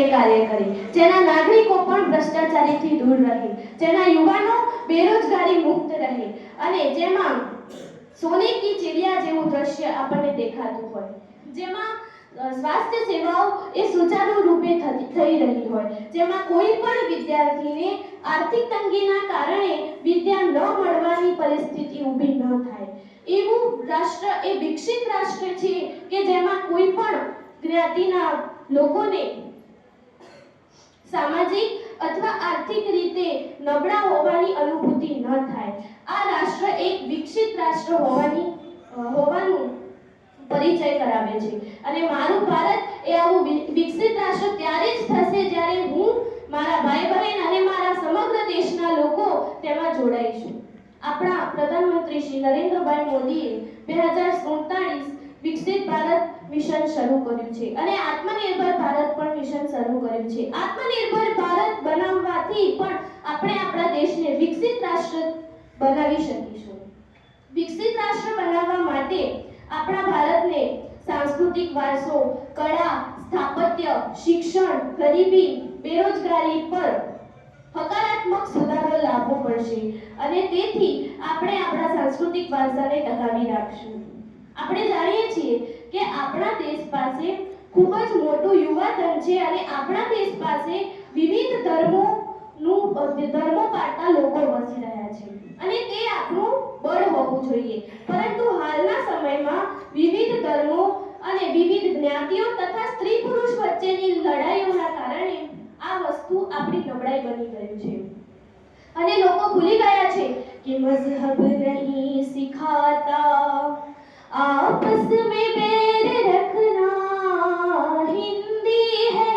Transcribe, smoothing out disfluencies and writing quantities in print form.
બનીને કાર્ય કરે, જેના નાગરિકો પણ ભ્રષ્ટાચારીથી દૂર રહે, જેના યુવાનો બેરોજગારી મુક્ત રહે અને જેમાં સોને કી ચિડિયા જેવું દ્રશ્ય આપણને દેખાતું હોય, જેમાં સ્વાસ્થ્ય સેવાઓ એ સુચારુ રૂપે થઈ રહી હોય, જેમાં કોઈ પણ વિદ્યાર્થીને આર્થિક તંગીના કારણે વિદ્યા ન મળવાની પરિસ્થિતિ ઊભી ન થાય, એવું રાષ્ટ્ર એ વિકસિત રાષ્ટ્ર છે કે જેમાં કોઈ પણ જ્ઞાતિના લોકોને સામાજિક અથવા આર્થિક રીતે નબળા હોવાની અનુભૂતિ ન થાય. આ રાષ્ટ્ર એક વિકસિત રાષ્ટ્ર હોવાનું પરિચય કરાવે છે અને મારું ભારત એ આવું વિકસિત રાષ્ટ્ર ત્યારે જ થશે જ્યારે હું, મારા ભાઈ બહેન અને મારા સમગ્ર દેશના લોકો તેમાં જોડાઈશું. આપણા પ્રધાનમંત્રી શ્રી નરેન્દ્રભાઈ મોદીએ 2047 વિકસિત ભારત મિશન શરૂ કર્યું છે અને આત્મનિર્ભર ભારત પણ મિશન શરૂ કર્યું છે. આત્મનિર્ભર ભારત બનાવવાથી પણ આપણે આપણા દેશને વિકસિત રાષ્ટ્ર બનાવી શકીશું. વિકસિત રાષ્ટ્ર બનાવવા માટે આપણા ભારતને સાંસ્કૃતિક વારસો, કળા, સ્થાપત્ય, શિક્ષણ, ગરીબી, બેરોજગારી પર હકારાત્મક સુધારો લાવવો પડશે અને તેથી આપણે આપણા સાંસ્કૃતિક વારસાને ટકાવી રાખશું. આપણે જાણીએ છીએ કે આપણા દેશ પાસે ખૂબ જ મોટું યુવાધન છે અને આપણા દેશ પાસે વિવિધ ધર્મો પાળતા લોકો વસી રહ્યા છે અને તે આપણું બળ હોવું જોઈએ. પરંતુ હાલના સમયમાં વિવિધ ધર્મો અને વિવિધ જ્ઞાતિઓ તથા સ્ત્રી પુરુષ વચ્ચેની લડાઈઓના કારણે આ વસ્તુ આપણી નબળાઈ બની ગયું છે અને લોકો ભૂલી ગયા છે કે મઝહબ નહીં સિખાતા आपस में बैर रखना, हिंदी है